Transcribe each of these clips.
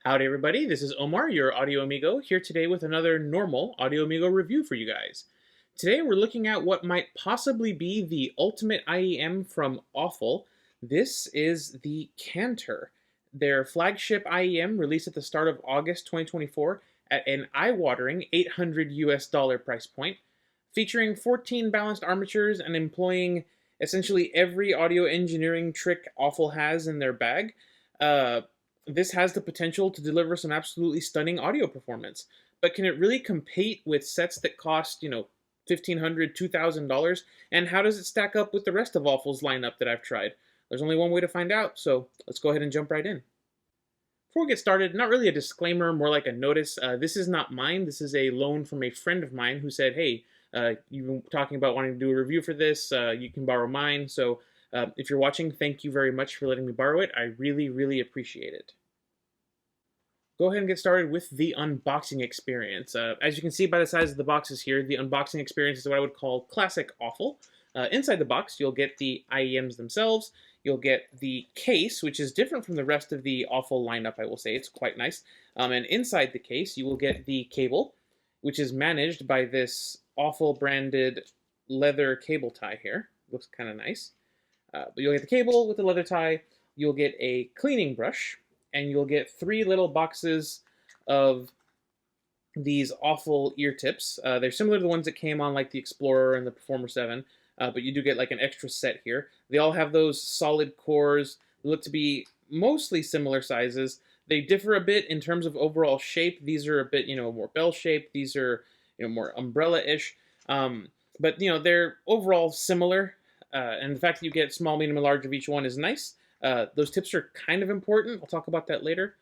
Howdy everybody, this is Omar, your Audio Amigo, here today with another normal Audio Amigo review for you guys. Today we're looking at what might possibly be the ultimate IEM from AFUL. This is the Cantor, their flagship IEM released at the start of August 2024 at an eye-watering $800 price point, featuring 14 balanced armatures and employing essentially every audio engineering trick AFUL has in their bag. This has the potential to deliver some absolutely stunning audio performance, but can it really compete with sets that cost, $1,500, $2,000? And how does it stack up with the rest of AFUL's lineup that I've tried? There's only one way to find out, so let's go ahead and jump right in. Before we get started, not really a disclaimer, more like a notice. This is not mine. This is a loan from a friend of mine who said, hey, you've been talking about wanting to do a review for this. You can borrow mine. So if you're watching, thank you very much for letting me borrow it. I really, really appreciate it. Go ahead and get started with the unboxing experience. As you can see by the size of the boxes here, the unboxing experience is what I would call classic AFUL. Inside the box, you'll get the IEMs themselves. You'll get the case, which is different from the rest of the AFUL lineup, I will say. It's quite nice. And inside the case, you will get the cable, which is managed by this AFUL branded leather cable tie here. Looks kind of nice. But you'll get the cable with the leather tie. You'll get a cleaning brush, and you'll get 3 little boxes of these AFUL ear tips. They're similar to the ones that came on like the Explorer and the Performer 7, but you do get like an extra set here. They all have those solid cores. They look to be mostly similar sizes. They differ a bit in terms of overall shape. These are a bit, more bell-shaped. These are, more umbrella-ish. But, they're overall similar. And the fact that you get small, medium, and large of each one is nice. Those tips are kind of important. I'll talk about that later.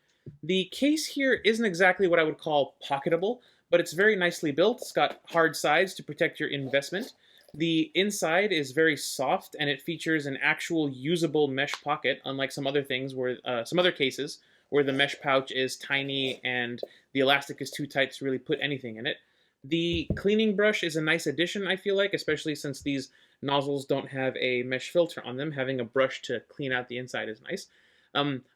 The case here isn't exactly what I would call pocketable, but it's very nicely built. It's got hard sides to protect your investment. The inside is very soft, and it features an actual usable mesh pocket, unlike some other things where some other cases where the mesh pouch is tiny and the elastic is too tight to really put anything in it. The cleaning brush is a nice addition, I feel like, especially since these nozzles don't have a mesh filter on them. Having a brush to clean out the inside is nice.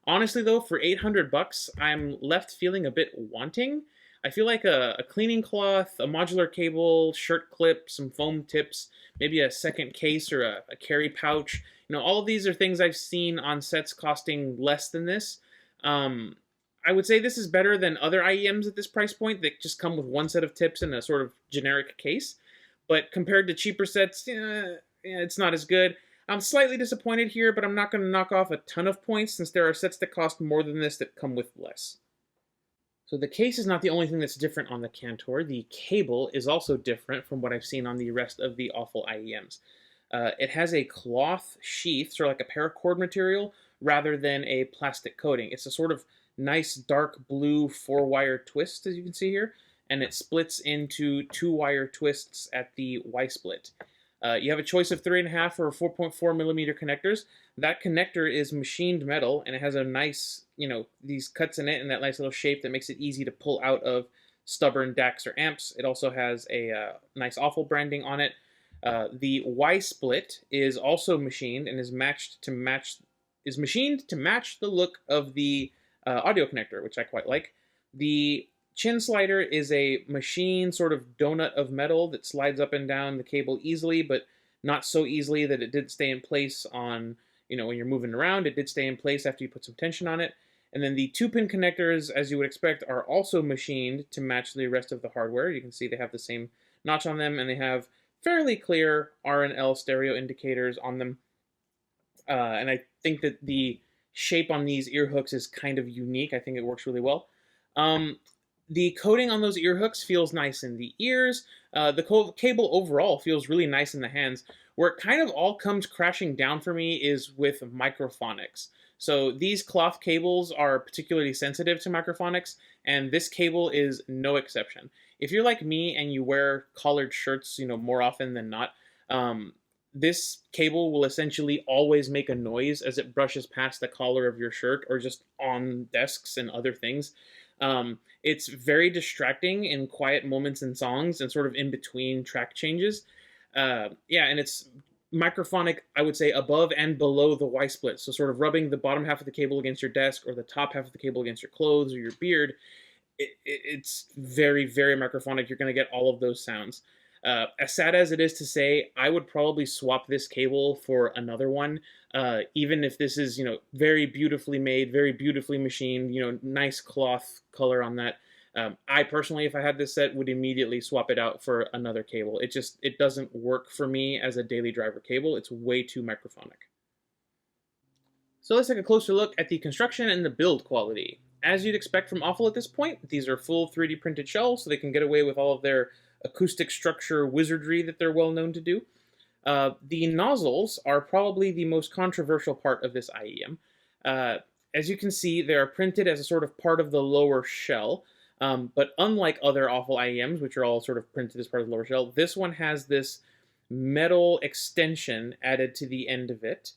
Honestly, though, for $800, I'm left feeling a bit wanting. I feel like a cleaning cloth, a modular cable, shirt clip, some foam tips, maybe a second case or a carry pouch. All of these are things I've seen on sets costing less than this. I would say this is better than other IEMs at this price point that just come with one set of tips and a sort of generic case. But compared to cheaper sets, it's not as good. I'm slightly disappointed here, but I'm not going to knock off a ton of points since there are sets that cost more than this that come with less. So the case is not the only thing that's different on the Cantor. The cable is also different from what I've seen on the rest of the AFUL IEMs. It has a cloth sheath, sort of like a paracord material, rather than a plastic coating. It's a sort of nice dark blue 4-wire twist, as you can see here, and it splits into 2-wire twists at the Y-split. You have a choice of 3.5 or 4.4 millimeter connectors. That connector is machined metal, and it has a nice, these cuts in it and that nice little shape that makes it easy to pull out of stubborn DACs or amps. It also has a nice AFUL branding on it. The Y-split is also machined and is machined to match the look of the audio connector, which I quite like. The chin slider is a machine sort of donut of metal that slides up and down the cable easily, but not so easily that it did stay in place on, when you're moving around. It did stay in place after you put some tension on it. And then the 2-pin connectors, as you would expect, are also machined to match the rest of the hardware. You can see they have the same notch on them, and they have fairly clear R and L stereo indicators on them. And I think that the shape on these ear hooks is kind of unique. I think it works really well. The coating on those ear hooks feels nice in the ears. The cable overall feels really nice in the hands. Where it kind of all comes crashing down for me is with microphonics. So these cloth cables are particularly sensitive to microphonics, and this cable is no exception. If you're like me and you wear collared shirts, more often than not, this cable will essentially always make a noise as it brushes past the collar of your shirt or just on desks and other things. It's very distracting in quiet moments in songs and sort of in between track changes. And it's microphonic, I would say, above and below the Y split. So sort of rubbing the bottom half of the cable against your desk or the top half of the cable against your clothes or your beard. It's very, very microphonic. You're going to get all of those sounds. As sad as it is to say, I would probably swap this cable for another one, even if this is, very beautifully made, very beautifully machined, nice cloth color on that. I personally, if I had this set, would immediately swap it out for another cable. It doesn't work for me as a daily driver cable. It's way too microphonic. So let's take a closer look at the construction and the build quality. As you'd expect from AFUL at this point, these are full 3D printed shells, so they can get away with all of their acoustic structure wizardry that they're well known to do. The nozzles are probably the most controversial part of this IEM. As you can see, they are printed as a sort of part of the lower shell, but unlike other AFUL IEMs, which are all sort of printed as part of the lower shell, this one has this metal extension added to the end of it.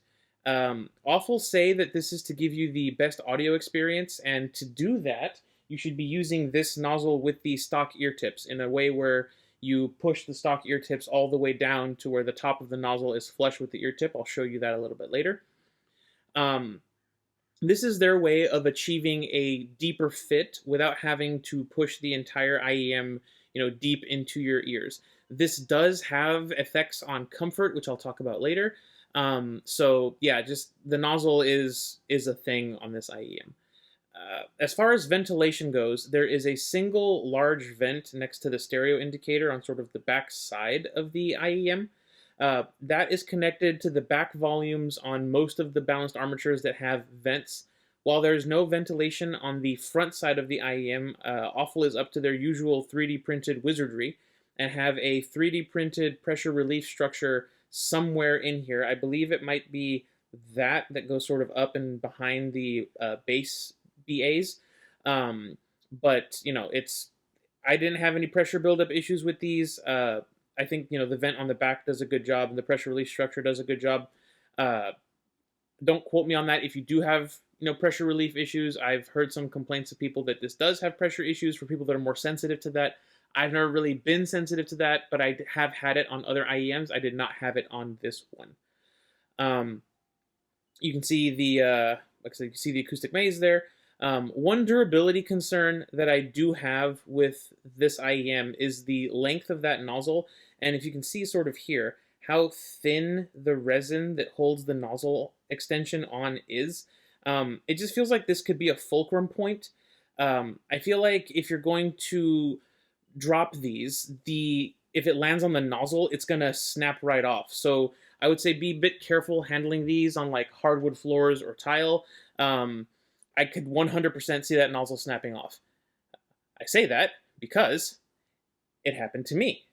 AFUL say that this is to give you the best audio experience, and to do that, you should be using this nozzle with the stock ear tips in a way where you push the stock ear tips all the way down to where the top of the nozzle is flush with the ear tip. I'll show you that a little bit later. This is their way of achieving a deeper fit without having to push the entire IEM, deep into your ears. This does have effects on comfort, which I'll talk about later. So yeah, just the nozzle is a thing on this IEM. As far as ventilation goes, there is a single large vent next to the stereo indicator on sort of the back side of the IEM. That is connected to the back volumes on most of the balanced armatures that have vents. While there's no ventilation on the front side of the IEM, AFUL is up to their usual 3D printed wizardry and have a 3D printed pressure relief structure somewhere in here. I believe it might be that goes sort of up and behind the bass BAs. But, I didn't have any pressure buildup issues with these. I think, the vent on the back does a good job, and the pressure release structure does a good job. Don't quote me on that. If you do have, pressure relief issues, I've heard some complaints of people that this does have pressure issues for people that are more sensitive to that. I've never really been sensitive to that, but I have had it on other IEMs. I did not have it on this one. You can see the, like I said, you can see the acoustic maze there. One durability concern that I do have with this IEM is the length of that nozzle. And if you can see sort of here, how thin the resin that holds the nozzle extension on is. It just feels like this could be a fulcrum point. I feel like if you're going to drop these, if it lands on the nozzle, it's gonna snap right off. So I would say be a bit careful handling these on like hardwood floors or tile. I could 100% see that nozzle snapping off. I say that because it happened to me.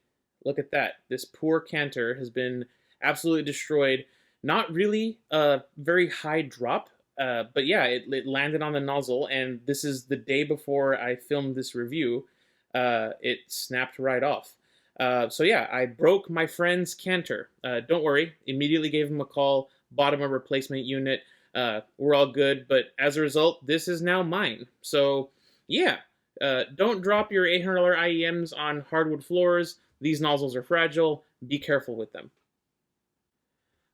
Look at that. This poor Cantor has been absolutely destroyed. Not really a very high drop, but yeah, it landed on the nozzle, and this is the day before I filmed this review. It snapped right off. So yeah, I broke my friend's Cantor. Don't worry, immediately gave him a call, bought him a replacement unit. We're all good, but as a result, this is now mine. So yeah, don't drop your $800 IEMs on hardwood floors. These nozzles are fragile. Be careful with them.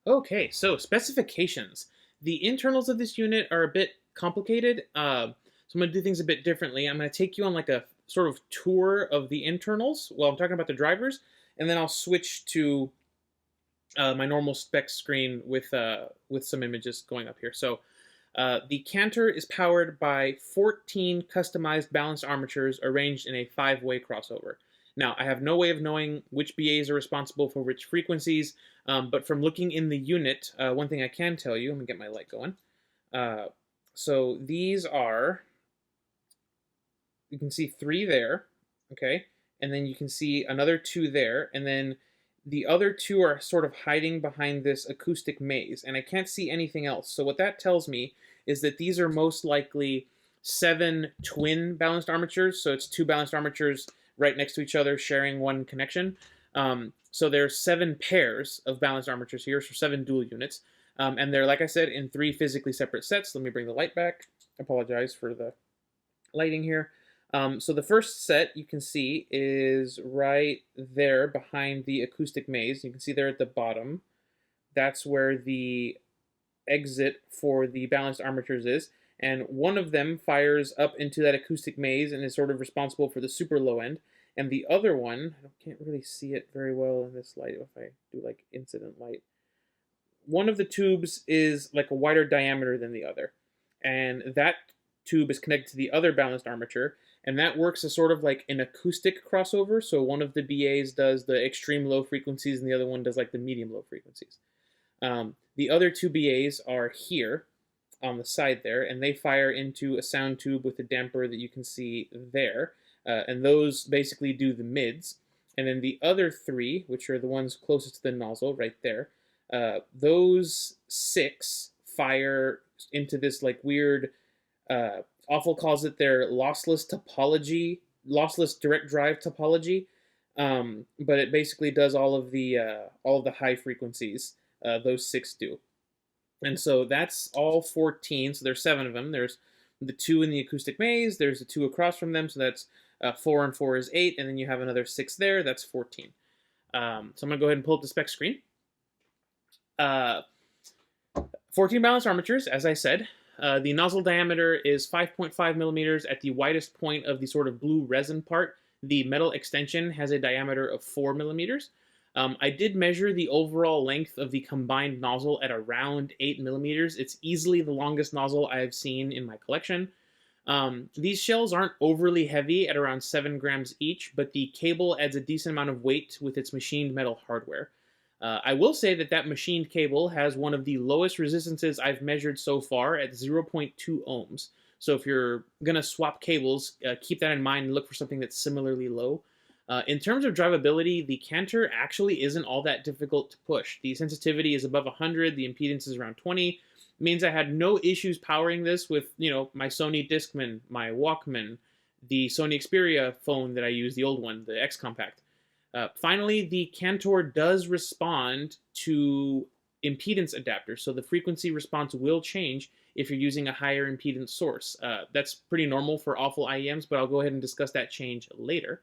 Okay, so specifications. The internals of this unit are a bit complicated, so I'm going to do things a bit differently. I'm going to take you on like a sort of tour of the internals while I'm talking about the drivers, and then I'll switch to my normal spec screen with some images going up here. So the Cantor is powered by 14 customized balanced armatures arranged in a 5-way crossover. Now, I have no way of knowing which BAs are responsible for which frequencies, but from looking in the unit, one thing I can tell you, let me get my light going. So these are, you can see 3 there, okay? And then you can see another 2 there, and then the other 2 are sort of hiding behind this acoustic maze, and I can't see anything else. So what that tells me is that these are most likely 7 twin balanced armatures, so it's 2 balanced armatures right next to each other sharing one connection. So there's 7 pairs of balanced armatures here, so 7 dual units. And they're, like I said, in 3 physically separate sets. Let me bring the light back. I apologize for the lighting here. So the first set you can see is right there behind the acoustic maze. You can see there at the bottom. that's where the exit for the balanced armatures is, and one of them fires up into that acoustic maze and is sort of responsible for the super low end, and the other one, I can't really see it very well in this light if I do like incident light. One of the tubes is like a wider diameter than the other, and that tube is connected to the other balanced armature, and that works as sort of like an acoustic crossover. So one of the BAs does the extreme low frequencies and the other one does like the medium low frequencies. The other two BAs are here on the side there, and they fire into a sound tube with a damper that you can see there, and those basically do the mids. And then the other three, which are the ones closest to the nozzle right there, those 6 fire into this like weird, AFUL calls it their lossless topology, lossless direct drive topology, but it basically does all of the high frequencies. Those 6 do. And so that's all 14. So there's 7 of them. There's the 2 in the acoustic maze. There's the 2 across from them. So that's 4 and 4 is 8. And then you have another 6 there. That's 14. So I'm going to go ahead and pull up the spec screen. 14 balanced armatures, as I said. The nozzle diameter is 5.5 millimeters at the widest point of the sort of blue resin part. The metal extension has a diameter of 4 millimeters. I did measure the overall length of the combined nozzle at around 8 millimeters. It's easily the longest nozzle I have seen in my collection. These shells aren't overly heavy at around 7 grams each, but the cable adds a decent amount of weight with its machined metal hardware. I will say that that machined cable has one of the lowest resistances I've measured so far at 0.2 ohms. So if you're going to swap cables, keep that in mind and look for something that's similarly low. In terms of drivability, the Cantor actually isn't all that difficult to push. The sensitivity is above 100, the impedance is around 20. It means I had no issues powering this with, my Sony Discman, my Walkman, the Sony Xperia phone that I use, the old one, the X Compact. Finally, the Cantor does respond to impedance adapters, so the frequency response will change if you're using a higher impedance source. That's pretty normal for AFUL IEMs, but I'll go ahead and discuss that change later.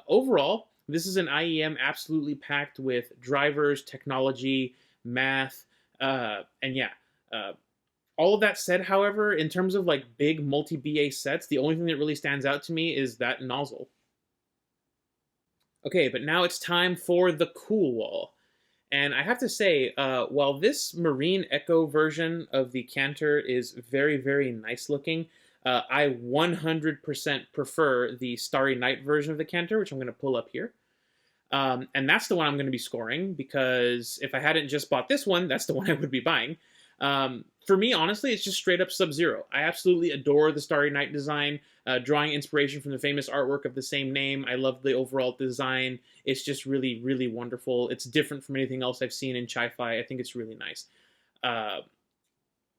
Overall, this is an IEM absolutely packed with drivers, technology, math, and yeah. All of that said, however, in terms of like big multi-BA sets, the only thing that really stands out to me is that nozzle. Okay, but now it's time for the cool wall. And I have to say, while this Marine Echo version of the Cantor is very, very nice looking, I 100% prefer the Starry Night version of the Cantor, which I'm going to pull up here. And that's the one I'm going to be scoring, because if I hadn't just bought this one, that's the one I would be buying. For me, honestly, it's just straight up Sub-Zero. I absolutely adore the Starry Night design, drawing inspiration from the famous artwork of the same name. I love the overall design. It's just really, really wonderful. It's different from anything else I've seen in Chi-Fi. I think it's really nice.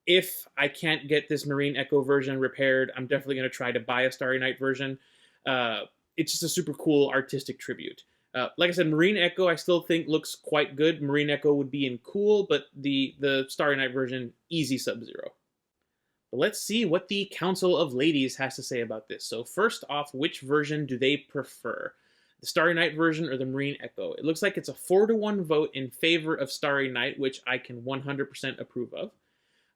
If I can't get this Marine Echo version repaired, I'm definitely going to try to buy a Starry Night version. It's just a super cool artistic tribute. Like I said, Marine Echo I still think looks quite good. Marine Echo would be in cool, but the Starry Night version, easy Sub-Zero. But let's see what the Council of Ladies has to say about this. So first off, which version do they prefer? The Starry Night version or the Marine Echo? It looks like it's a 4-to-1 vote in favor of Starry Night, which I can 100% approve of.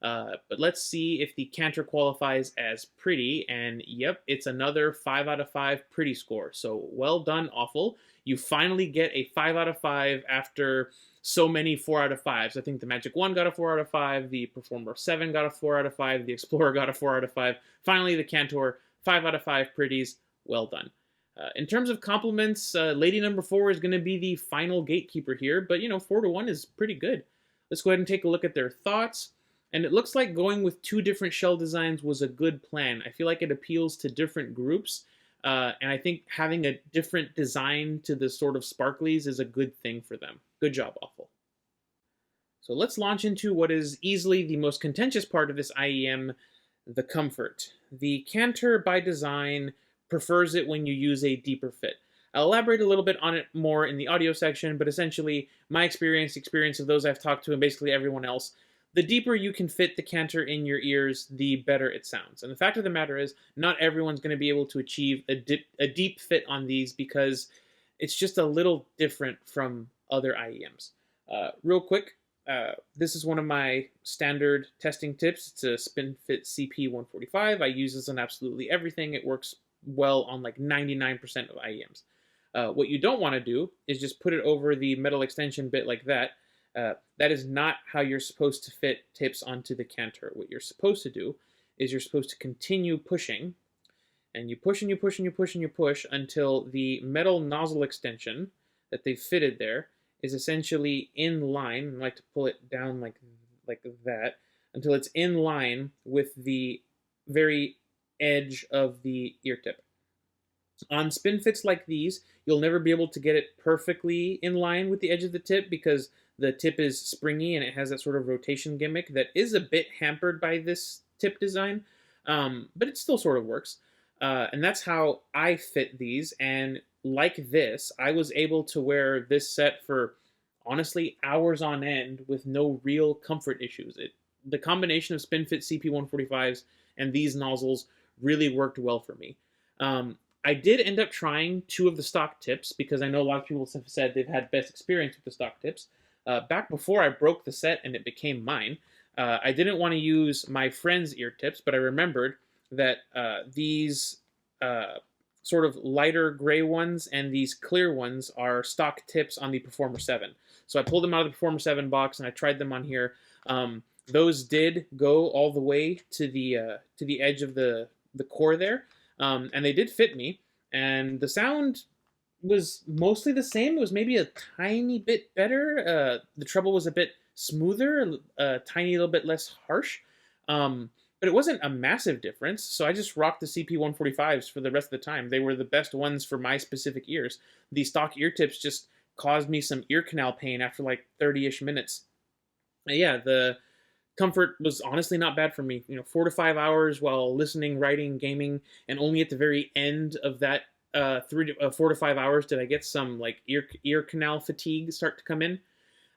But let's see if the Cantor qualifies as pretty, and yep, it's another 5 out of 5 pretty score. So well done, AFUL. You finally get a 5 out of 5 after so many 4 out of 5s. I think the Magic 1 got a 4 out of 5, the Performer 7 got a 4 out of 5, the Explorer got a 4 out of 5. Finally, the Cantor, 5 out of 5 pretties. Well done. In terms of compliments, lady number 4 is going to be the final gatekeeper here, but 4-to-1 is pretty good. Let's go ahead and take a look at their thoughts. And it looks like going with 2 different shell designs was a good plan. I feel like it appeals to different groups, and I think having a different design to the sort of sparklies is a good thing for them. Good job, AFUL. So let's launch into what is easily the most contentious part of this IEM, the comfort. The Cantor, by design, prefers it when you use a deeper fit. I'll elaborate a little bit on it more in the audio section, but essentially, my experience of those I've talked to, and basically everyone else, the deeper you can fit the Cantor in your ears, the better it sounds. And the fact of the matter is, not everyone's going to be able to achieve a deep fit on these because it's just a little different from other IEMs. Real quick, This is one of my standard testing tips. It's a Spinfit CP145. I use this on absolutely everything. It works well on like 99% of IEMs. What you don't want to do is just put it over the metal extension bit like that. That is not how you're supposed to fit tips onto the Cantor. What you're supposed to do is you're supposed to continue pushing, and you push and you push and you push and you push until the metal nozzle extension that they fitted there is essentially in line. I like to pull it down like that until it's in line with the very edge of the ear tip. On Spinfits like these, you'll never be able to get it perfectly in line with the edge of the tip because the tip is springy and it has that sort of rotation gimmick that is a bit hampered by this tip design, but it still sort of works. And that's how I fit these. And like this, I was able to wear this set for honestly hours on end with no real comfort issues. The combination of Spinfit CP145s and these nozzles really worked well for me. I did end up trying 2 of the stock tips because I know a lot of people have said they've had best experience with the stock tips. Back before I broke the set and it became mine, I didn't want to use my friend's ear tips, but I remembered that these sort of lighter gray ones and these clear ones are stock tips on the Performer 7. So I pulled them out of the Performer 7 box and I tried them on here. Those did go all the way to the edge of the core there, and they did fit me. And the sound was mostly the same. It was maybe a tiny bit better. The treble was a bit smoother, a tiny little bit less harsh. But it wasn't a massive difference, so I just rocked the CP145s for the rest of the time. They were the best ones for my specific ears. The stock ear tips just caused me some ear canal pain after like 30-ish minutes. Yeah, the comfort was honestly not bad for me. 4 to 5 hours while listening, writing, gaming, and only at the very end of that 4 to 5 hours did I get some like ear canal fatigue start to come in.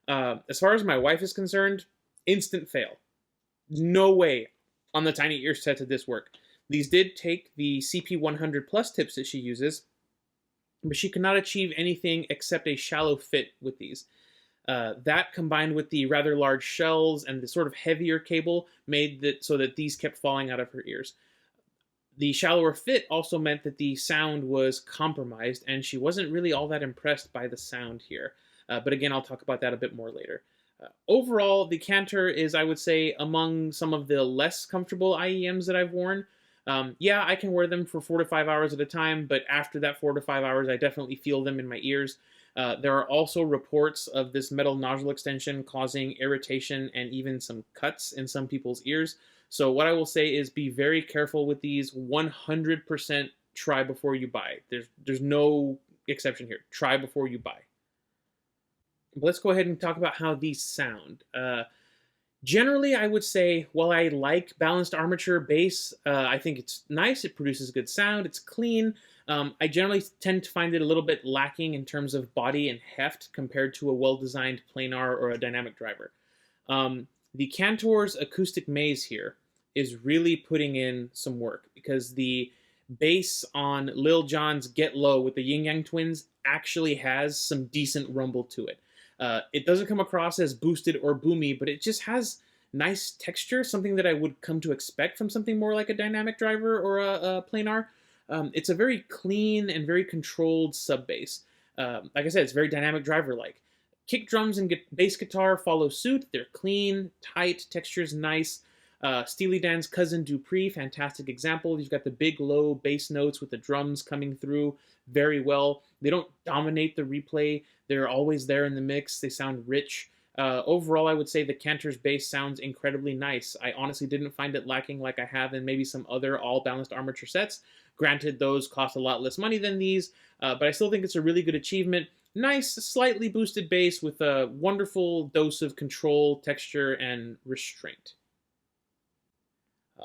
As far as my wife is concerned, instant fail. No way on the tiny ear set did this work. These did take the CP100 Plus tips that she uses, but she could not achieve anything except a shallow fit with these. That combined with the rather large shells and the sort of heavier cable made it so that these kept falling out of her ears. The shallower fit also meant that the sound was compromised, and she wasn't really all that impressed by the sound here. But again, I'll talk about that a bit more later. Overall, the Cantor is, I would say, among some of the less comfortable IEMs that I've worn. Yeah, I can wear them for 4 to 5 hours at a time, but after that 4 to 5 hours, I definitely feel them in my ears. There are also reports of this metal nozzle extension causing irritation and even some cuts in some people's ears. So what I will say is be very careful with these. 100% try before you buy. There's no exception here. Try before you buy. But let's go ahead and talk about how these sound. Generally, I would say, while I like balanced armature bass, I think it's nice. It produces good sound. It's clean. I generally tend to find it a little bit lacking in terms of body and heft compared to a well-designed planar or a dynamic driver. The Cantor's acoustic maze here is really putting in some work because the bass on Lil Jon's Get Low with the Yin Yang Twins actually has some decent rumble to it. It doesn't come across as boosted or boomy, but it just has nice texture, something that I would come to expect from something more like a dynamic driver or a planar. It's a very clean and very controlled sub bass. Like I said, it's very dynamic driver-like. Kick drums and bass guitar follow suit. They're clean, tight, texture's nice. Steely Dan's Cousin Dupree, fantastic example. You've got the big low bass notes with the drums coming through very well. They don't dominate the replay. They're always there in the mix. They sound rich. Overall, I would say the Cantor's bass sounds incredibly nice. I honestly didn't find it lacking like I have in maybe some other all-balanced armature sets. Granted, those cost a lot less money than these, but I still think it's a really good achievement. Nice, slightly boosted bass with a wonderful dose of control, texture, and restraint.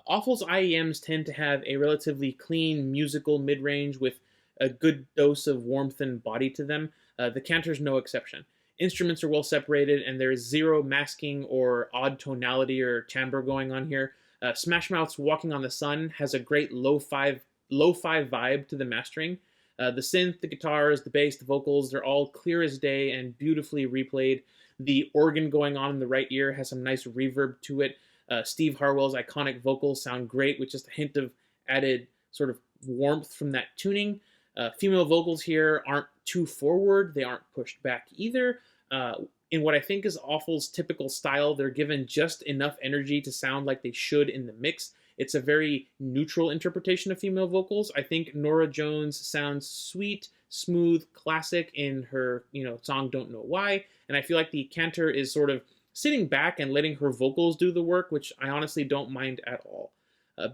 AFUL's IEMs tend to have a relatively clean musical mid-range with a good dose of warmth and body to them. The Cantor's no exception. Instruments are well separated, and there is zero masking or odd tonality or timbre going on here. Smash Mouth's Walking on the Sun has a great lo-fi vibe to the mastering. The synth, the guitars, the bass, the vocals, they're all clear as day and beautifully replayed. The organ going on in the right ear has some nice reverb to it. Steve Harwell's iconic vocals sound great with just a hint of added sort of warmth from that tuning. Female vocals here aren't too forward. They aren't pushed back either. In what I think is AFUL's typical style, they're given just enough energy to sound like they should in the mix. It's a very neutral interpretation of female vocals. I think Norah Jones sounds sweet, smooth, classic in her, song Don't Know Why, and I feel like the Cantor is sort of sitting back and letting her vocals do the work, which I honestly don't mind at all.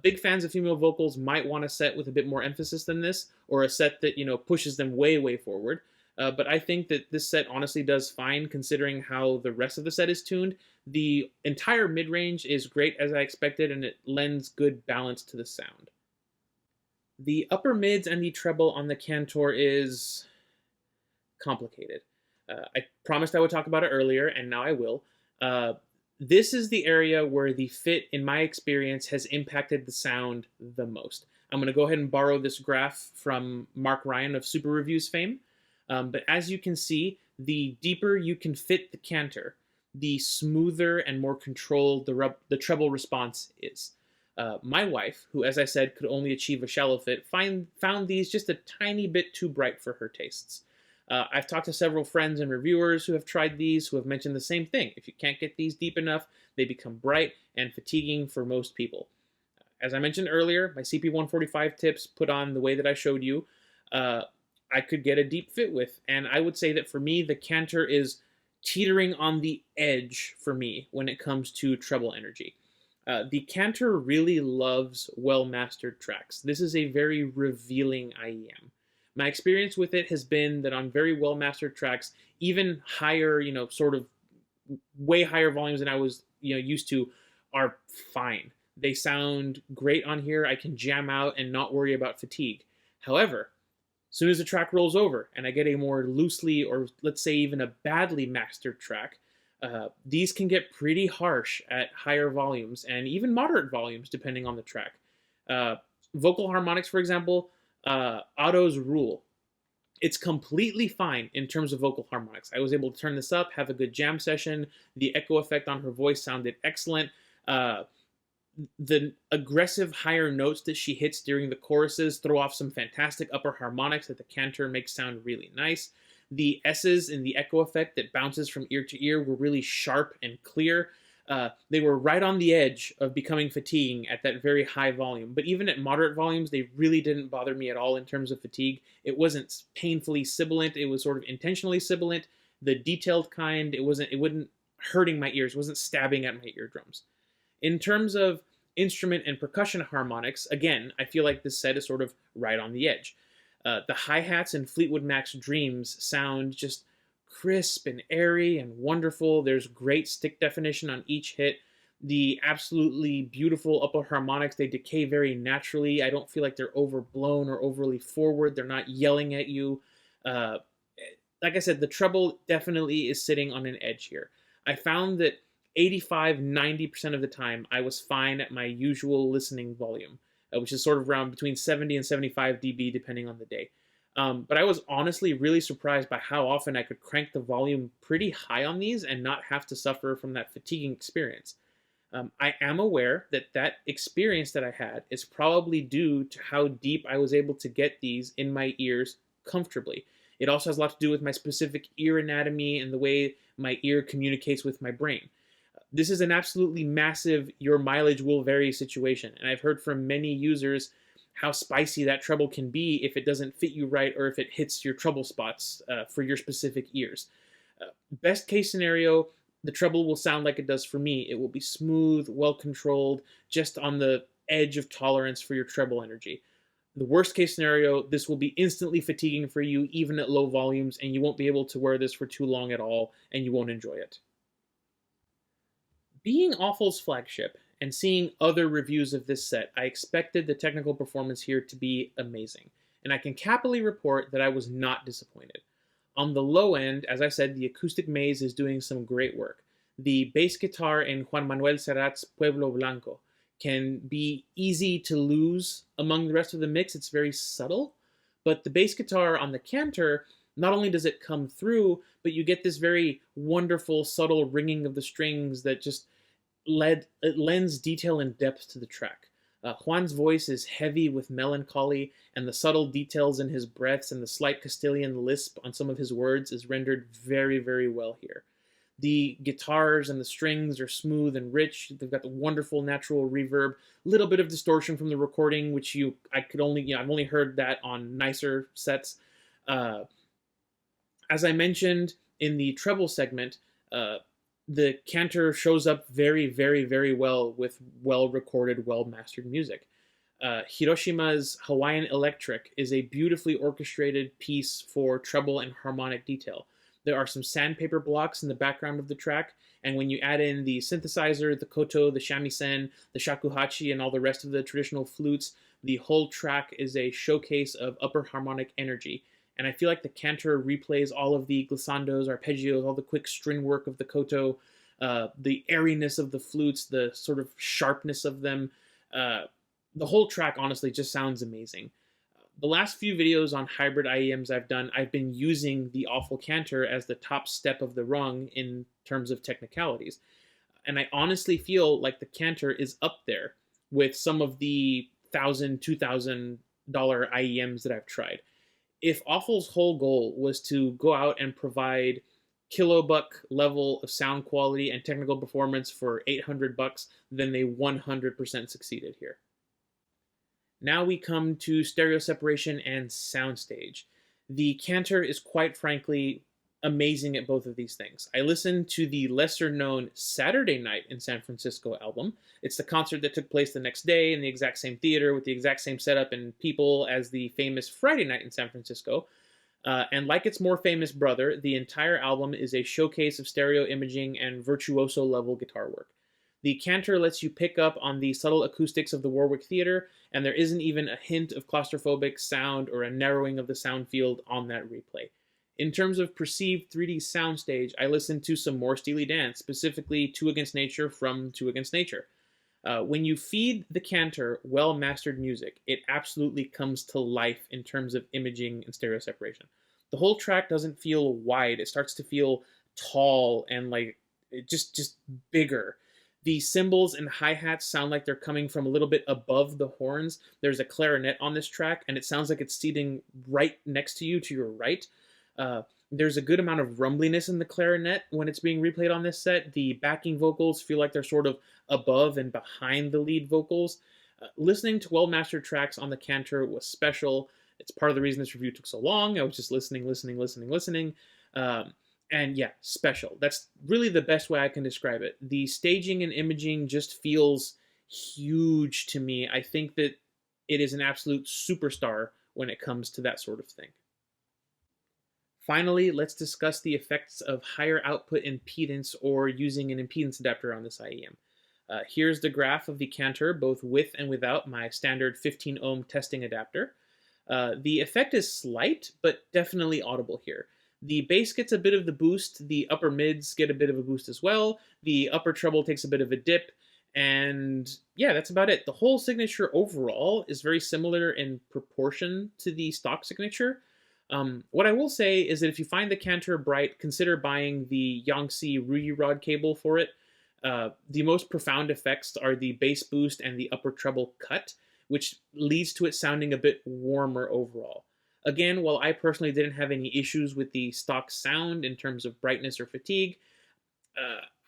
Big fans of female vocals might want a set with a bit more emphasis than this, or a set that, pushes them way, way forward. But I think that this set honestly does fine considering how the rest of the set is tuned. The entire mid-range is great as I expected, and it lends good balance to the sound. The upper mids and the treble on the Cantor is complicated. I promised I would talk about it earlier, and now I will. This is the area where the fit, in my experience, has impacted the sound the most. I'm going to go ahead and borrow this graph from Mark Ryan of Super Reviews fame. But as you can see, the deeper you can fit the Cantor, the smoother and more controlled the treble response is. My wife, who, as I said, could only achieve a shallow fit, found these just a tiny bit too bright for her tastes. I've talked to several friends and reviewers who have tried these, who have mentioned the same thing. If you can't get these deep enough, they become bright and fatiguing for most people. As I mentioned earlier, my CP145 tips put on the way that I showed you, I could get a deep fit with, and I would say that for me, the Cantor is teetering on the edge for me when it comes to treble energy. The Cantor really loves well-mastered tracks. This is a very revealing IEM. My experience with it has been that on very well-mastered tracks, even higher, sort of way higher volumes than I was, used to, are fine. They sound great on here. I can jam out and not worry about fatigue. However, as soon as the track rolls over and I get a more loosely, or let's say even a badly mastered track, these can get pretty harsh at higher volumes and even moderate volumes depending on the track. Vocal harmonics, for example, autos rule. It's completely fine in terms of vocal harmonics. I was able to turn this up, have a good jam session. The echo effect on her voice sounded excellent. The aggressive higher notes that she hits during the choruses throw off some fantastic upper harmonics that the Cantor makes sound really nice. The S's in the echo effect that bounces from ear to ear were really sharp and clear. They were right on the edge of becoming fatiguing at that very high volume. But even at moderate volumes, they really didn't bother me at all in terms of fatigue. It wasn't painfully sibilant. It was sort of intentionally sibilant. The detailed kind, it wasn't hurting my ears. It wasn't stabbing at my eardrums. In terms of instrument and percussion harmonics, again, I feel like this set is sort of right on the edge. The hi-hats in Fleetwood Mac's Dreams sound just crisp and airy and wonderful. There's great stick definition on each hit. The absolutely beautiful upper harmonics, they decay very naturally. I don't feel like they're overblown or overly forward. They're not yelling at you. Like I said, the treble definitely is sitting on an edge here. I found that 85-90% of the time, I was fine at my usual listening volume, which is sort of around between 70 and 75 dB, depending on the day. But I was honestly really surprised by how often I could crank the volume pretty high on these and not have to suffer from that fatiguing experience. I am aware that that experience that I had is probably due to how deep I was able to get these in my ears comfortably. It also has a lot to do with my specific ear anatomy and the way my ear communicates with my brain. This is an absolutely massive your mileage will vary situation, and I've heard from many users how spicy that treble can be if it doesn't fit you right or if it hits your trouble spots for your specific ears. Best case scenario, the treble will sound like it does for me. It will be smooth, well-controlled, just on the edge of tolerance for your treble energy. The worst case scenario, this will be instantly fatiguing for you even at low volumes, and you won't be able to wear this for too long at all, and you won't enjoy it. Being AFUL's flagship and seeing other reviews of this set, I expected the technical performance here to be amazing, and I can happily report that I was not disappointed. On the low end, as I said, the acoustic maze is doing some great work. The bass guitar in Juan Manuel Serrat's Pueblo Blanco can be easy to lose among the rest of the mix. It's very subtle, but the bass guitar on the Cantor not only does it come through, but you get this very wonderful, subtle ringing of the strings that just it lends detail and depth to the track. Juan's voice is heavy with melancholy, and the subtle details in his breaths and the slight Castilian lisp on some of his words is rendered very, very well here. The guitars and the strings are smooth and rich. They've got the wonderful natural reverb, a little bit of distortion from the recording, which I've only heard that on nicer sets. As I mentioned in the treble segment, the Cantor shows up very, very, very well with well-recorded, well-mastered music. Hiroshima's Hawaiian Electric is a beautifully orchestrated piece for treble and harmonic detail. There are some sandpaper blocks in the background of the track, and when you add in the synthesizer, the koto, the shamisen, the shakuhachi, and all the rest of the traditional flutes, the whole track is a showcase of upper harmonic energy. And I feel like the Cantor replays all of the glissandos, arpeggios, all the quick string work of the koto, the airiness of the flutes, the sort of sharpness of them. The whole track, honestly, just sounds amazing. The last few videos on hybrid IEMs I've done, I've been using the AFUL Cantor as the top step of the rung in terms of technicalities. And I honestly feel like the Cantor is up there with some of the $1,000, $2,000 IEMs that I've tried. If AFUL's whole goal was to go out and provide kilobuck level of sound quality and technical performance for $800, then they 100% succeeded here. Now we come to stereo separation and soundstage. The Cantor is quite frankly amazing at both of these things. I listened to the lesser known Saturday Night in San Francisco album. It's the concert that took place the next day in the exact same theater with the exact same setup and people as the famous Friday Night in San Francisco. And like its more famous brother, the entire album is a showcase of stereo imaging and virtuoso level guitar work. The Cantor lets you pick up on the subtle acoustics of the Warwick Theater, and there isn't even a hint of claustrophobic sound or a narrowing of the sound field on that replay. In terms of perceived 3D soundstage, I listened to some more Steely Dan, specifically Two Against Nature from Two Against Nature. When you feed the Cantor well-mastered music, it absolutely comes to life in terms of imaging and stereo separation. The whole track doesn't feel wide. It starts to feel tall and like just bigger. The cymbals and hi-hats sound like they're coming from a little bit above the horns. There's a clarinet on this track, and it sounds like it's seating right next to you, to your right. There's a good amount of rumbliness in the clarinet when it's being replayed on this set. The backing vocals feel like they're sort of above and behind the lead vocals. Listening to well-mastered tracks on the Cantor was special. It's part of the reason this review took so long. I was just listening. And yeah, special. That's really the best way I can describe it. The staging and imaging just feels huge to me. I think that it is an absolute superstar when it comes to that sort of thing. Finally, let's discuss the effects of higher output impedance or using an impedance adapter on this IEM. Here's the graph of the Cantor, both with and without my standard 15 ohm testing adapter. The effect is slight, but definitely audible here. The bass gets a bit of the boost, the upper mids get a bit of a boost as well, the upper treble takes a bit of a dip, and yeah, that's about it. The whole signature overall is very similar in proportion to the stock signature. What I will say is that if you find the Cantor bright, consider buying the Yangtze Ruyi Rod cable for it. The most profound effects are the bass boost and the upper treble cut, which leads to it sounding a bit warmer overall. Again, while I personally didn't have any issues with the stock sound in terms of brightness or fatigue,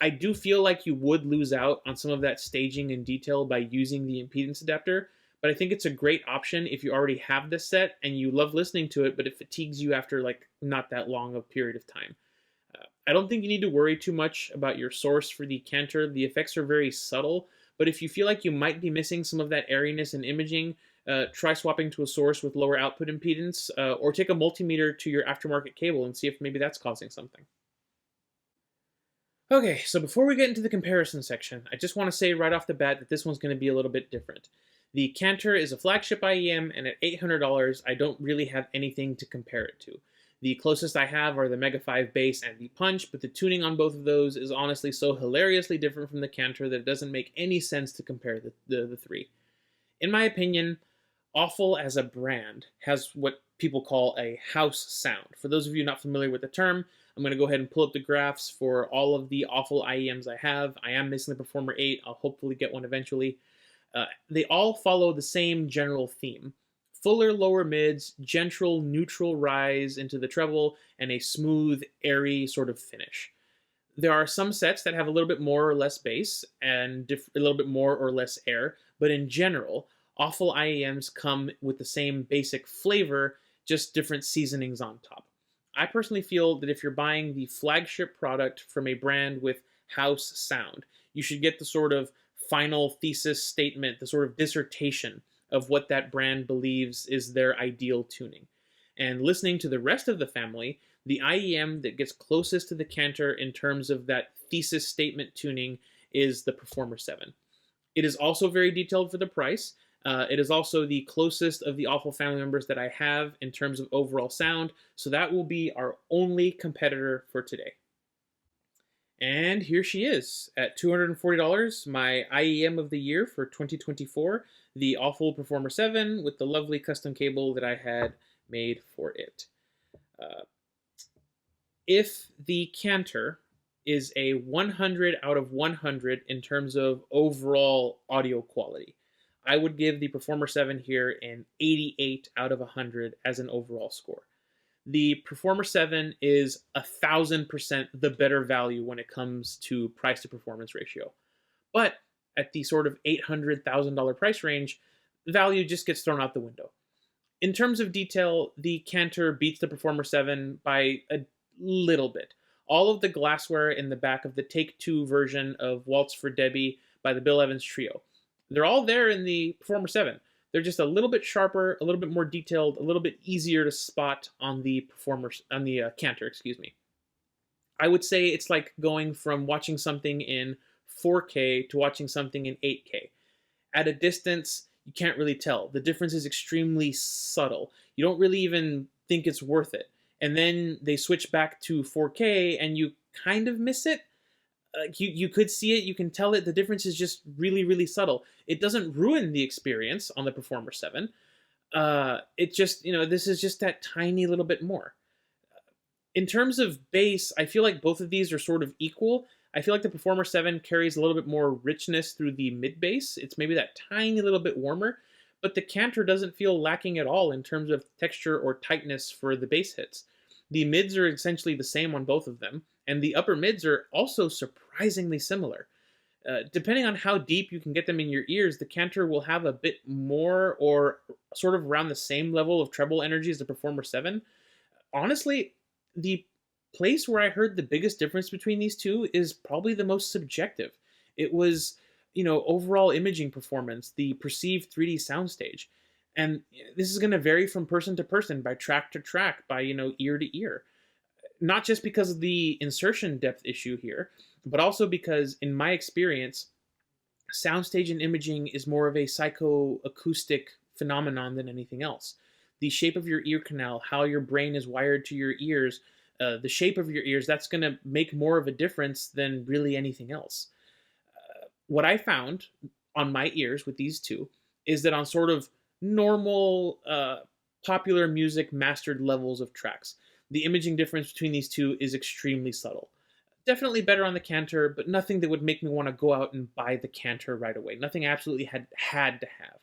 I do feel like you would lose out on some of that staging and detail by using the impedance adapter, but I think it's a great option if you already have this set and you love listening to it, but it fatigues you after like not that long a period of time. I don't think you need to worry too much about your source for the Cantor. The effects are very subtle, but if you feel like you might be missing some of that airiness and imaging, try swapping to a source with lower output impedance, or take a multimeter to your aftermarket cable and see if maybe that's causing something. Okay, so before we get into the comparison section, I just want to say right off the bat that this one's going to be a little bit different. The Cantor is a flagship IEM, and at $800, I don't really have anything to compare it to. The closest I have are the Mega 5 bass and the Punch, but the tuning on both of those is honestly so hilariously different from the Cantor that it doesn't make any sense to compare the three. In my opinion, AFUL as a brand has what people call a house sound. For those of you not familiar with the term, I'm going to go ahead and pull up the graphs for all of the AFUL IEMs I have. I am missing the Performer 8. I'll hopefully get one eventually. They all follow the same general theme. Fuller lower mids, gentle neutral rise into the treble, and a smooth, airy sort of finish. There are some sets that have a little bit more or less bass and a little bit more or less air, but in general, AFUL IEMs come with the same basic flavor, just different seasonings on top. I personally feel that if you're buying the flagship product from a brand with house sound, you should get the sort of final thesis statement, the sort of dissertation of what that brand believes is their ideal tuning. And listening to the rest of the family, the IEM that gets closest to the Cantor in terms of that thesis statement tuning is the Performer 7. It is also very detailed for the price. It is also the closest of the AFUL family members that I have in terms of overall sound, so that will be our only competitor for today. And here she is at $240, my IEM of the year for 2024, the AFUL Performer 7 with the lovely custom cable that I had made for it. If the Cantor is a 100 out of 100 in terms of overall audio quality, I would give the Performer 7 here an 88 out of 100 as an overall score. The Performer 7 is 1,000% the better value when it comes to price to performance ratio. But at the sort of $800,000 price range, value just gets thrown out the window. In terms of detail, the Cantor beats the Performer 7 by a little bit. All of the glassware in the back of the Take-Two version of Waltz for Debbie by the Bill Evans Trio, they're all there in the Performer 7. They're just a little bit sharper, a little bit more detailed, a little bit easier to spot on the Cantor, excuse me. I would say it's like going from watching something in 4K to watching something in 8K. At a distance, you can't really tell. The difference is extremely subtle. You don't really even think it's worth it. And then they switch back to 4K and you kind of miss it. You could see it, you can tell it, the difference is just really, really subtle. It doesn't ruin the experience on the Performer 7. It just, this is just that tiny little bit more. In terms of bass, I feel like both of these are sort of equal. I feel like the Performer 7 carries a little bit more richness through the mid bass. It's maybe that tiny little bit warmer, but the Cantor doesn't feel lacking at all in terms of texture or tightness for the bass hits. The mids are essentially the same on both of them, and the upper mids are also surprisingly similar. Depending on how deep you can get them in your ears, the Cantor will have a bit more or sort of around the same level of treble energy as the Performer 7. Honestly, the place where I heard the biggest difference between these two is probably the most subjective. It was, overall imaging performance, the perceived 3D soundstage. And this is going to vary from person to person, by track to track, by, ear to ear. Not just because of the insertion depth issue here, but also because, in my experience, soundstage and imaging is more of a psychoacoustic phenomenon than anything else. The shape of your ear canal, how your brain is wired to your ears, the shape of your ears, that's going to make more of a difference than really anything else. What I found on my ears with these two is that on sort of normal popular music mastered levels of tracks, the imaging difference between these two is extremely subtle. Definitely better on the Cantor, but nothing that would make me want to go out and buy the Cantor right away. Nothing I absolutely had to have.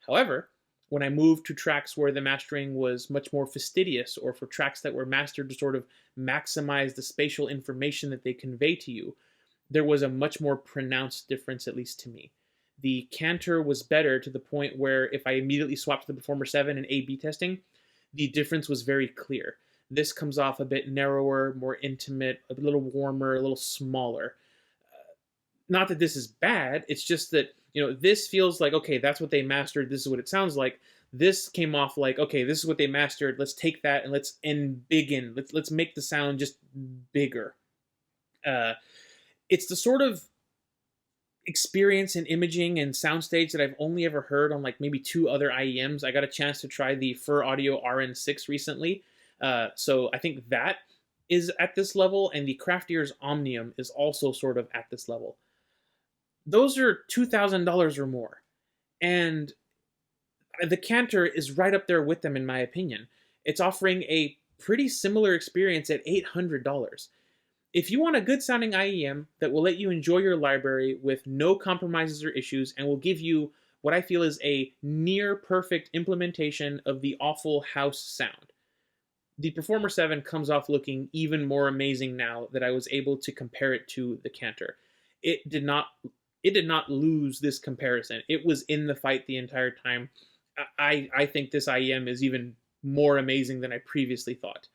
However, when I moved to tracks where the mastering was much more fastidious, or for tracks that were mastered to sort of maximize the spatial information that they convey to you, there was a much more pronounced difference, at least to me. The Cantor was better to the point where if I immediately swapped to the Performer 7 and A/B testing, the difference was very clear. This comes off a bit narrower, more intimate, a little warmer, a little smaller. Not that this is bad, it's just that, this feels like, okay, that's what they mastered, this is what it sounds like. This came off like, okay, this is what they mastered, let's take that and let's embiggen. Let's make the sound just bigger. It's the sort of experience in imaging and soundstage that I've only ever heard on like maybe 2 other IEMs. I got a chance to try the FiiO Audio RN6 recently. So I think that is at this level, and the Craft Ears Omnium is also sort of at this level. Those are $2,000 or more. And The Cantor is right up there with them in my opinion. It's offering a pretty similar experience at $800. If you want a good sounding IEM that will let you enjoy your library with no compromises or issues and will give you what I feel is a near perfect implementation of the awful house sound, the Performer 7 comes off looking even more amazing now that I was able to compare it to the Cantor. It did not lose this comparison. It was in the fight the entire time. I think this IEM is even more amazing than I previously thought.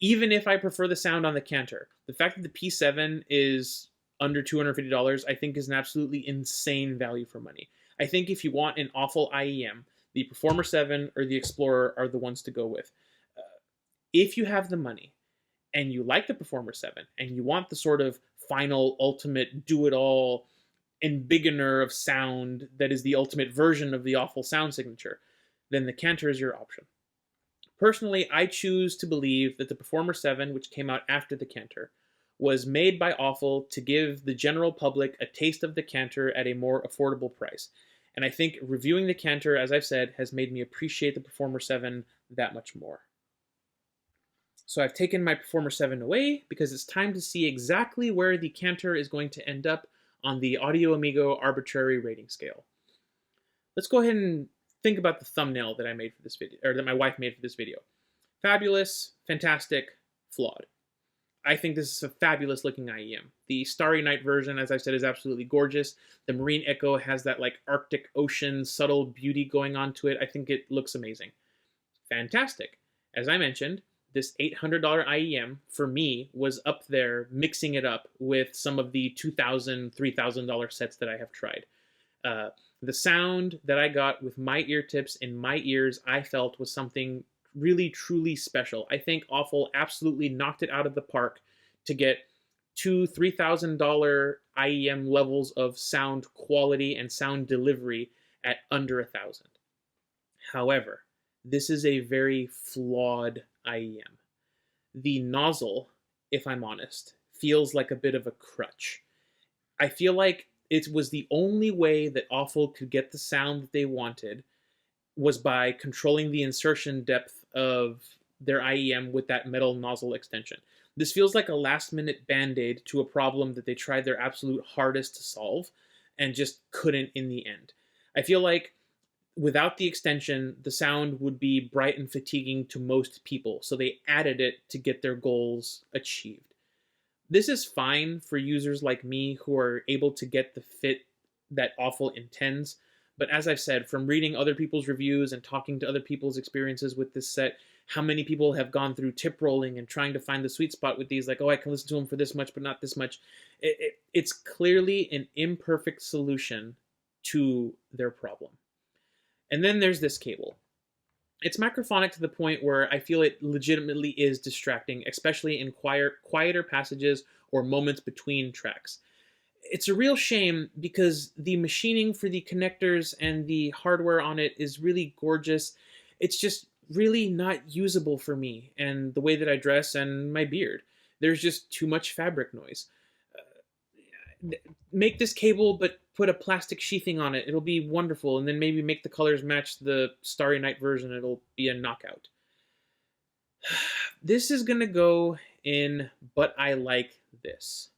Even if I prefer the sound on the Cantor, the fact that the P7 is under $250, I think is an absolutely insane value for money. I think if you want an awful IEM, the Performer 7 or the Explorer are the ones to go with. If you have the money and you like the Performer 7 and you want the sort of final, ultimate, do-it-all embiggener of sound that is the ultimate version of the awful sound signature, then the Cantor is your option. Personally, I choose to believe that the Performer 7, which came out after the Cantor, was made by Awful to give the general public a taste of the Cantor at a more affordable price. And I think reviewing the Cantor, as I've said, has made me appreciate the Performer 7 that much more. So I've taken my Performer 7 away because it's time to see exactly where the Cantor is going to end up on the Audio Amigo Arbitrary rating scale. Let's go ahead and think about the thumbnail that I made for this video, or that my wife made for this video. Fabulous, fantastic, flawed. I think this is a fabulous looking IEM. The Starry Night version, as I said, is absolutely gorgeous. The Marine Echo has that like Arctic Ocean subtle beauty going on to it. I think it looks amazing. Fantastic. As I mentioned, this $800 IEM for me was up there mixing it up with some of the $2,000, $3,000 sets that I have tried. The sound that I got with my ear tips in my ears, I felt was something really, truly special. I think Awful absolutely knocked it out of the park to get $2,000, $3,000 IEM levels of sound quality and sound delivery at under $1,000. However, this is a very flawed IEM. The nozzle, if I'm honest, feels like a bit of a crutch. I feel like it was the only way that Awful could get the sound that they wanted was by controlling the insertion depth of their IEM with that metal nozzle extension. This feels like a last-minute band-aid to a problem that they tried their absolute hardest to solve and just couldn't in the end. I feel like without the extension, the sound would be bright and fatiguing to most people, so they added it to get their goals achieved. This is fine for users like me who are able to get the fit that Awful intends, but as I've said, from reading other people's reviews and talking to other people's experiences with this set, how many people have gone through tip rolling and trying to find the sweet spot with these, like, oh, I can listen to them for this much, but not this much. It's clearly an imperfect solution to their problem. And then there's this cable. It's microphonic to the point where I feel it legitimately is distracting, especially in quieter passages or moments between tracks. It's a real shame because the machining for the connectors and the hardware on it is really gorgeous. It's just really not usable for me and the way that I dress and my beard. There's just too much fabric noise. Make this cable, but put a plastic sheathing on it. It'll be wonderful. And then maybe make the colors match the Starry Night version. It'll be a knockout. This is going to go in, but I like this.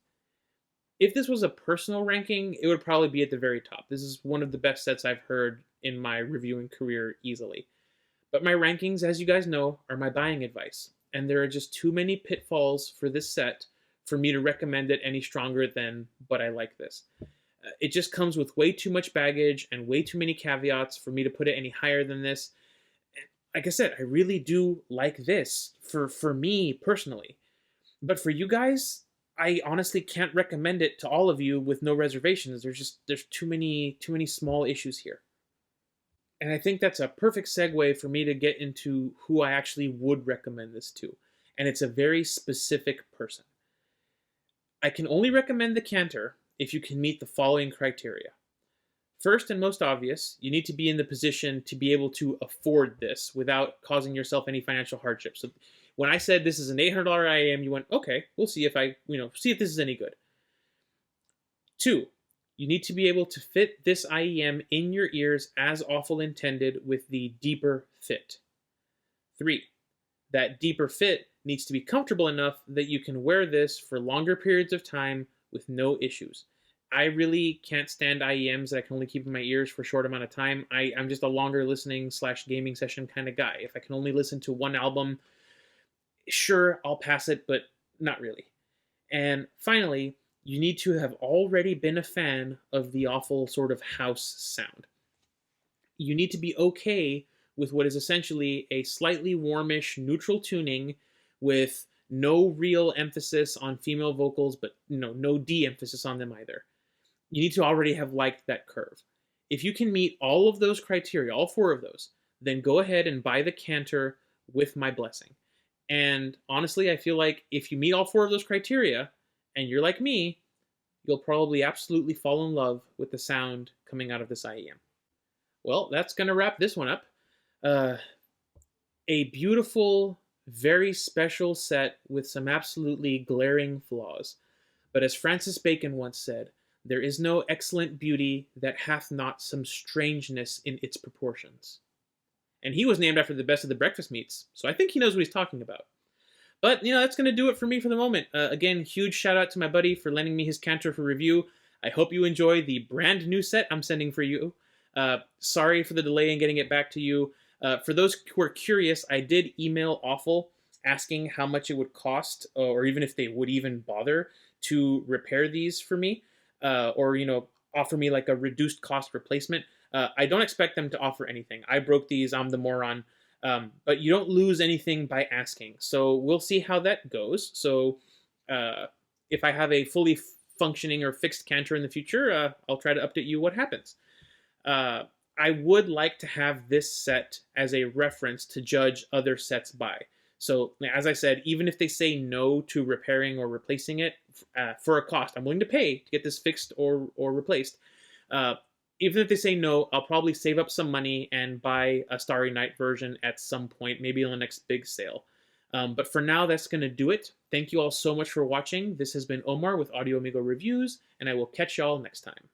If this was a personal ranking, it would probably be at the very top. This is one of the best sets I've heard in my reviewing career easily. But my rankings, as you guys know, are my buying advice. And there are just too many pitfalls for this set for me to recommend it any stronger than, but I like this. It just comes with way too much baggage and way too many caveats for me to put it any higher than this. Like I said, I really do like this for me personally. But for you guys, I honestly can't recommend it to all of you with no reservations. There's too many small issues here. And I think that's a perfect segue for me to get into who I actually would recommend this to. And it's a very specific person. I can only recommend the Cantor if you can meet the following criteria. First and most obvious, you need to be in the position to be able to afford this without causing yourself any financial hardship. So when I said this is an $800 IEM, you went, okay, we'll see if see if this is any good. 2, You need to be able to fit this IEM in your ears as AFUL intended with the deeper fit. 3. That deeper fit needs to be comfortable enough that you can wear this for longer periods of time with no issues. I really can't stand IEMs that I can only keep in my ears for a short amount of time. I'm just a longer listening / gaming session kind of guy. If I can only listen to one album, sure, I'll pass it, but not really. And finally, you need to have already been a fan of the AFUL sort of house sound. You need to be okay with what is essentially a slightly warmish neutral tuning with no real emphasis on female vocals, but no de-emphasis on them either. You need to already have liked that curve. If you can meet all of those criteria, all 4 of those, then go ahead and buy the Cantor with my blessing. And honestly, I feel like if you meet all 4 of those criteria, and you're like me, you'll probably absolutely fall in love with the sound coming out of this IEM. Well, that's going to wrap this one up. A beautiful, very special set with some absolutely glaring flaws. But as Francis Bacon once said, there is no excellent beauty that hath not some strangeness in its proportions. And he was named after the best of the breakfast meats, so I think he knows what he's talking about. But, that's going to do it for me for the moment. Again, huge shout out to my buddy for lending me his Cantor for review. I hope you enjoy the brand new set I'm sending for you. Sorry for the delay in getting it back to you. For those who are curious, I did email AFUL asking how much it would cost, or even if they would even bother to repair these for me, or offer me like a reduced cost replacement. I don't expect them to offer anything. I broke these, I'm the moron. But you don't lose anything by asking. So we'll see how that goes. So if I have a fully functioning or fixed Cantor in the future, I'll try to update you what happens. I would like to have this set as a reference to judge other sets by. So as I said, even if they say no to repairing or replacing it for a cost, I'm willing to pay to get this fixed or replaced. Even if they say no, I'll probably save up some money and buy a Starry Night version at some point, maybe on the next big sale. But for now, that's going to do it. Thank you all so much for watching. This has been Omar with AudioAmigoReviews, and I will catch y'all next time.